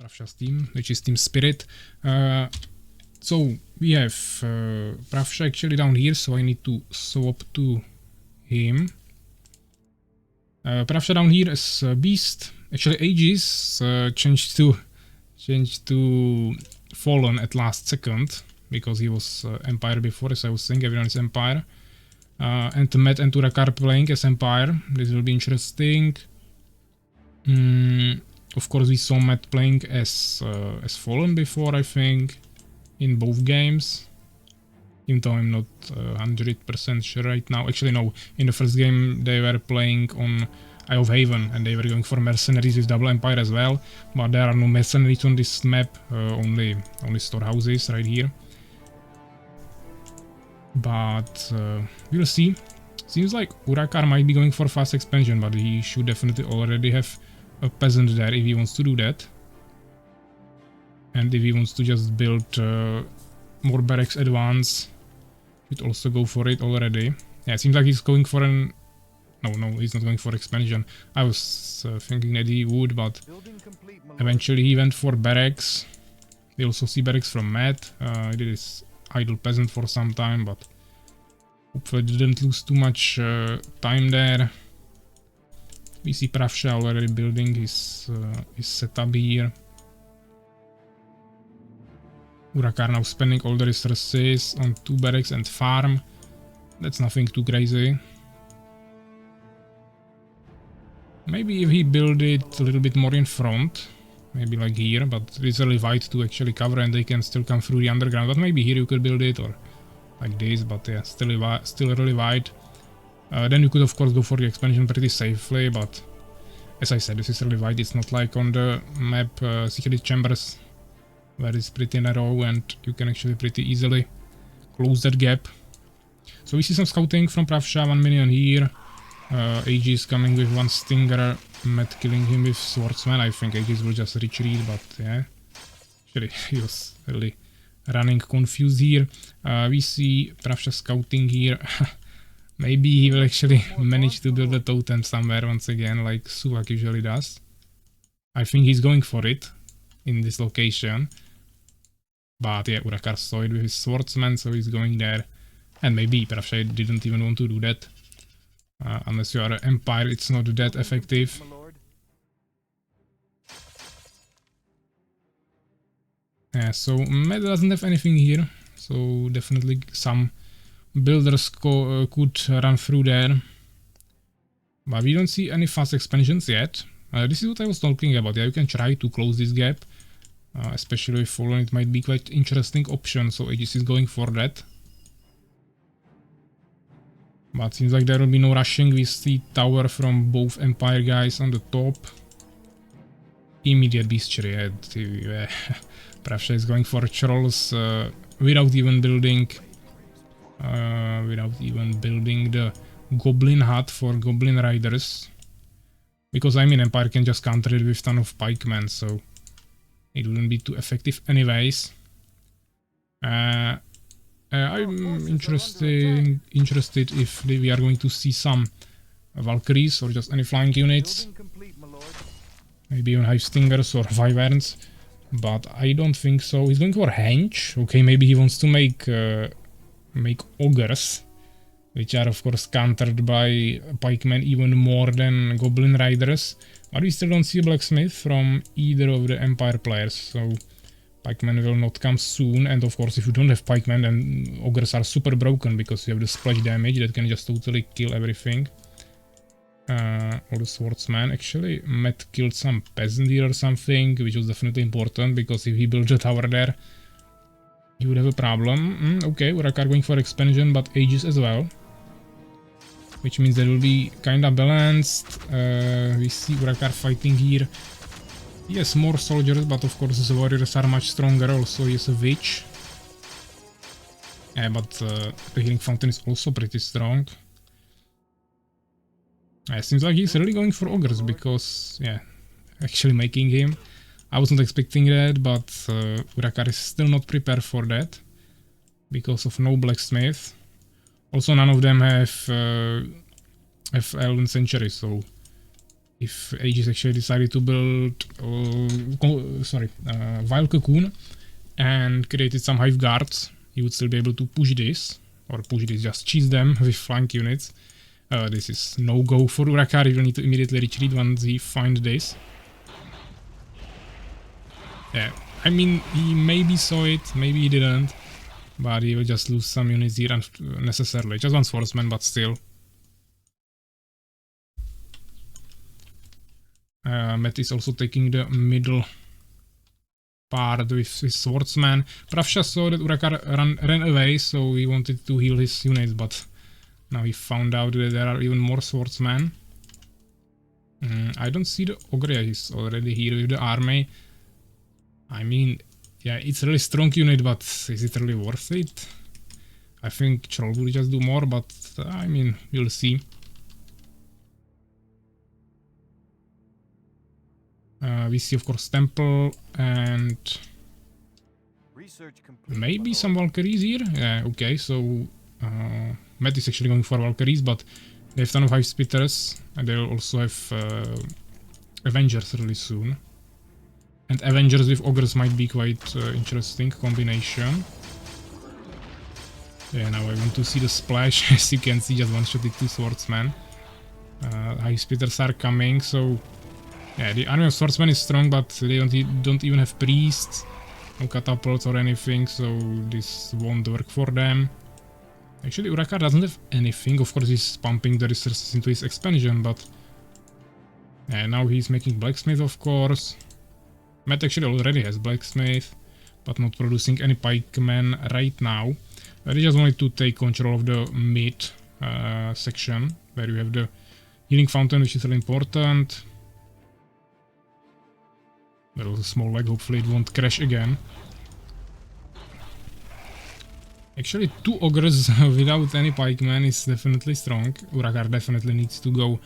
Prawsha's team, which is Team Spirit. So we have Prawsha actually down here, so I need to swap to him. Prawsha down here is Beast. Actually, Aegis changed to Fallen at last second because he was Empire before, so I was saying everyone is Empire. And Matt and Urakaar playing as Empire. This will be interesting. Of course, we saw Matt playing as Fallen before, I think, in both games. Even though I'm not 100% sure right now. Actually, no. In the first game, they were playing on Eye of Haven, and they were going for mercenaries with double Empire as well. But there are no mercenaries on this map. Only storehouses right here. But we'll see. Seems like Urakaar might be going for fast expansion, but he should definitely already have a peasant there if he wants to do that. And if he wants to just build more barracks advance, should also go for it already. Yeah, it seems like he's going for an... No, he's not going for expansion. I was thinking that he would, but eventually he went for barracks. We also see barracks from Matt. He did his idle peasant for some time, but hopefully didn't lose too much time there. We see Prawsha already building his setup here. Urakaar now spending all the resources on 2 barracks and farm. That's nothing too crazy. Maybe if he build it a little bit more in front, maybe like here, but it's really wide to actually cover and they can still come through the underground. But maybe here you could build it, or like this, but yeah, still really wide. Then you could of course go for the expansion pretty safely, but as I said, this is really wide. It's not like on the map Secret Chambers, where it's pretty narrow and you can actually pretty easily close that gap. So we see some scouting from Prawsha, 1 million here. Aegis coming with 1 stinger, Matt killing him with swordsman. I think Aegis will just retreat, but yeah. Actually, he was really running confused here. We see Prawsha scouting here. Maybe he will actually manage to build a totem somewhere once again, like Suvak usually does. I think he's going for it in this location. But yeah, Urakaar saw it with his swordsman, so he's going there. And maybe Prawsha didn't even want to do that. Unless you are an Empire, it's not that effective. Yeah, so Matt doesn't have anything here. So definitely some builders could run through there. But we don't see any fast expansions yet. This is what I was talking about. Yeah, you can try to close this gap. Especially with Fallen, it might be quite interesting option. So Aegis is going for that. But seems like there will be no rushing. We see tower from both Empire guys on the top. Immediate bestiary. Yeah. Prawsha is going for trolls without even building the goblin hut for goblin riders. Because I mean Empire can just counter it with ton of pikemen, so it wouldn't be too effective anyways. I'm interested if we are going to see some Valkyries or just any flying units. Maybe even Hive Stingers or Wyverns. But I don't think so. He's going for Henge. Okay, maybe he wants to make Ogres, which are of course countered by pikemen even more than Goblin Riders. But we still don't see a Blacksmith from either of the Empire players, so pikemen will not come soon. And of course, if you don't have pikemen, then Ogres are super broken because you have the splash damage that can just totally kill everything. Or the swordsman. Actually, Matt killed some peasant here or something, which was definitely important because if he built a tower there, he would have a problem. Okay, Urakaar going for expansion, but Aegis as well. Which means that will be kinda balanced. We see Urakaar fighting here. He has more soldiers, but of course his warriors are much stronger. Also, he has a witch. Yeah, but the healing fountain is also pretty strong. It seems like he's really going for ogres because, yeah, actually making him. I wasn't expecting that, but Urakaar is still not prepared for that because of no blacksmith. Also, none of them have Elven Century, so if Aegis actually decided to build, Vile Cocoon and created some Hive Guards, he would still be able to push this, or push this, just cheese them with flank units. This is no-go for Urakaar, he will need to immediately retreat once he finds this. Yeah, I mean, he maybe saw it, maybe he didn't, but he will just lose some units here unnecessarily. Just one swordsman, but still. Matt is also taking the middle part with his swordsman. Prawsha saw that Urakaar ran away, so he wanted to heal his units, but now he found out that there are even more swordsmen. I don't see the Ogre, he's already here with the army. I mean, yeah, it's a really strong unit, but is it really worth it? I think Troll will just do more, but I mean, we'll see. We see, of course, Temple and maybe some Valkyries here. Yeah, okay, so Matt is actually going for Valkyries, but they have ton of Hive Spitters, and they'll also have Avengers really soon. And Avengers with Ogres might be quite interesting combination. Yeah, now I want to see the splash. As you can see, just one-shotted 2 swordsmen. Hive Spitters are coming, so yeah, the army of swordsmen is strong, but they don't even have priests, no catapults or anything, so this won't work for them. Actually, Urakaar doesn't have anything. Of course, he's pumping the resources into his expansion, but yeah, now he's making blacksmith, of course. Matt actually already has blacksmith, but not producing any pikemen right now. They just wanted to take control of the mid section, where you have the healing fountain, which is really important. There was a small lag, hopefully it won't crash again. Actually, 2 ogres without any pikemen is definitely strong. Urakaar definitely needs to go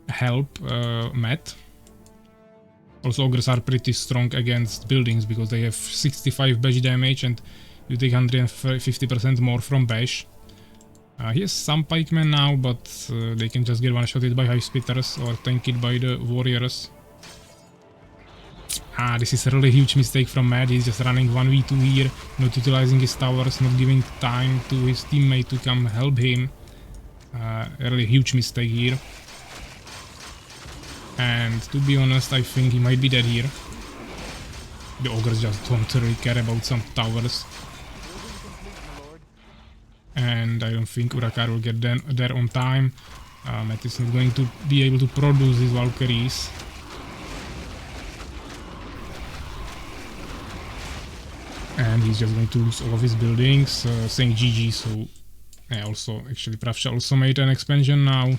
help Matt. Also, ogres are pretty strong against buildings because they have 65 bash damage and you take 150% more from bash. He has some pikemen now, but they can just get one-shotted by Hive Spitters or tank it by the warriors. This is a really huge mistake from Matt. He's just running 1v2 here, not utilizing his towers, not giving time to his teammate to come help him. A really huge mistake here. And to be honest, I think he might be dead here. The ogres just don't really care about some towers. And I don't think Urakaar will get there on time. Matt is not going to be able to produce his Valkyries. And he's just going to lose all of his buildings, saying GG, so yeah, also, actually, Prawsha also made an expansion now.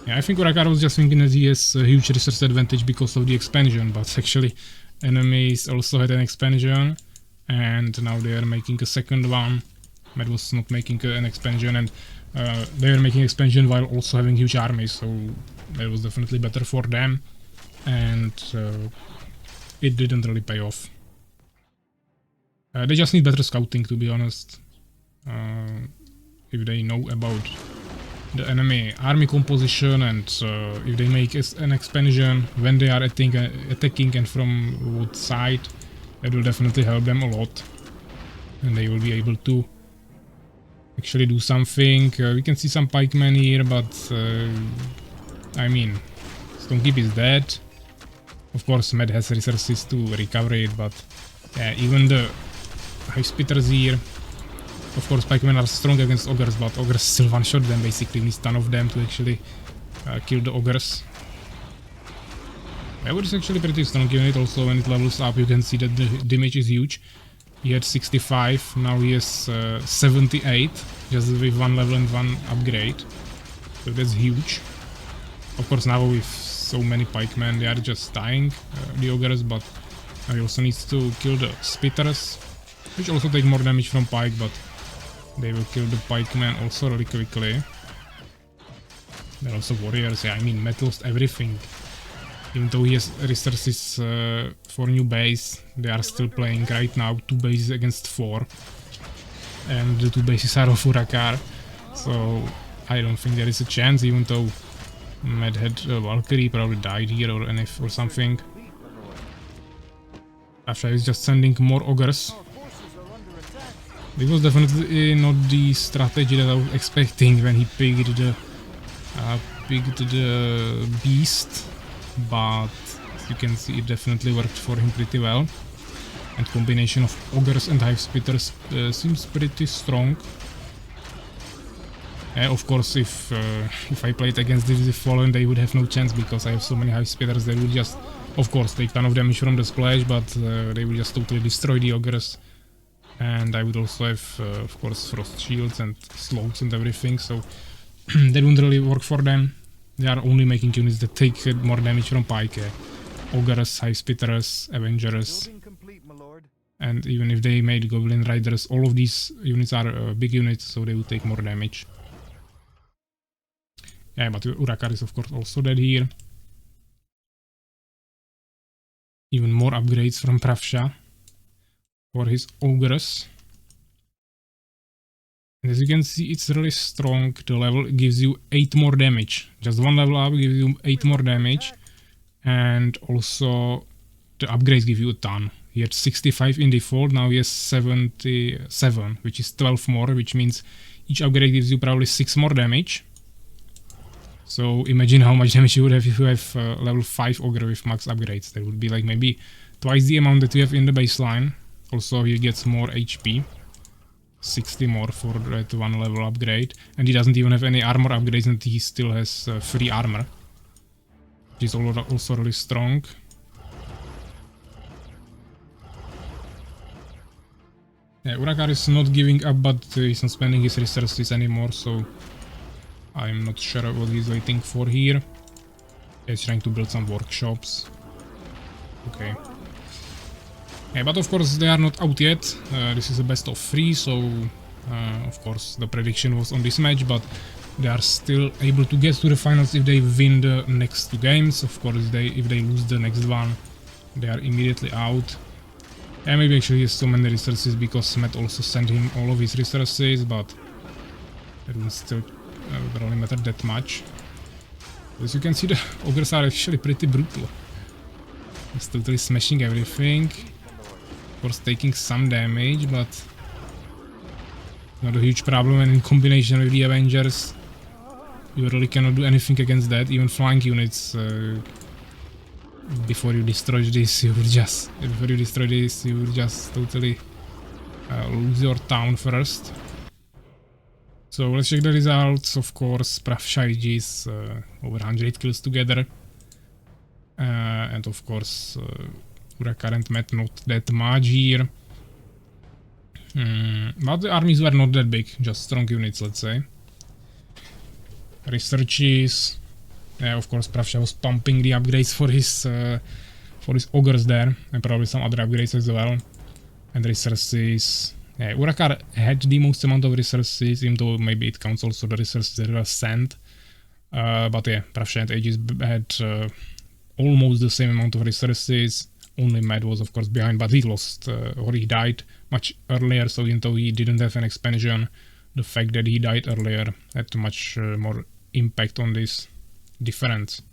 Yeah, I think Urakaar was just thinking that he has a huge resource advantage because of the expansion, but actually, enemies also had an expansion, and now they are making a second one. Matt was not making an expansion, and they were making expansion while also having huge armies, so that was definitely better for them, and it didn't really pay off. They just need better scouting, to be honest. If they know about the enemy army composition and if they make an expansion when they are attacking and from what side, that will definitely help them a lot. And they will be able to actually do something. We can see some pikemen here, but I mean, Stonekeep is dead. Of course, Matt has resources to recover it, but yeah, even the Hive Spitters here. Of course, pikemen are strong against ogres, but ogres still one-shot them basically. Needs ton of them to actually kill the ogres. Evo is actually pretty strong unit. Also, when it levels up, you can see that the damage is huge. He had 65, now he has 78, just with 1 level and 1 upgrade. So that's huge. Of course, now with so many pikemen, they are just dying, the ogres, but he also needs to kill the spitters, which also take more damage from pike, but they will kill the pikemen also really quickly. They're also warriors. Yeah, I mean, Matt lost everything. Even though he has resources for new base, they are still playing right now 2 bases against 4. And the 2 bases are of Urakaar. So I don't think there is a chance, even though Mad had Valkyrie probably died here or or something. Pravsha is just sending more ogres. This was definitely not the strategy that I was expecting when he picked the beast, but as you can see, it definitely worked for him pretty well. And combination of ogres and hive spitters seems pretty strong. Of course, if I played against the Fallen, they would have no chance because I have so many hive spitters. They would just, of course, take ton of damage from the splash, but they would just totally destroy the ogres. And I would also have, of course, frost shields and slows and everything, so they don't really work for them. They are only making units that take more damage from pike. Ogres, hive spitters, avengers. And even if they made goblin riders, all of these units are big units, so they will take more damage. Yeah, but Urakaar is of course also dead here. Even more upgrades from Pravsha for his ogres. And as you can see, it's really strong. The level gives you 8 more damage. Just one level up gives you 8 more damage. And also the upgrades give you a ton. He had 65 in default, now he has 77, which is 12 more, which means each upgrade gives you probably 6 more damage. So imagine how much damage you would have if you have level 5 ogre with max upgrades. That would be like maybe twice the amount that you have in the baseline. Also he gets more HP. 60 more for that one level upgrade. And he doesn't even have any armor upgrades and he still has free armor. Which is also really strong. Yeah, Urakaar is not giving up, but he's not spending his resources anymore, so I'm not sure what he's waiting for here. He's trying to build some workshops. Okay. Yeah, but of course they are not out yet. This is a best of 3, so of course the prediction was on this match, but they are still able to get to the finals if they win the next 2 games. Of course, if they lose the next one, they are immediately out. Yeah, maybe actually he has so many resources because Matt also sent him all of his resources, but it will still really matter that much. As you can see, the ogres are actually pretty brutal. He's totally smashing everything. Of course, taking some damage, but not a huge problem. And in combination with the Avengers, you really cannot do anything against that. Even flying units. Before you destroy this, you will just totally lose your town first. So let's check the results. Of course, Pravsha Aegis over 100 kills together, and of course Urakaar and Matt not that much here. But the armies were not that big, just strong units, let's say. Researches. Yeah, of course, Pravsha was pumping the upgrades for his ogres there, and probably some other upgrades as well. And resources. Yeah, Urakaar had the most amount of resources, even though maybe it counts also the resources that were sent. But yeah, Pravsha and Aegis had almost the same amount of resources. Only Matt was of course behind, but he lost or he died much earlier. So even though he didn't have an expansion, the fact that he died earlier had much more impact on this difference.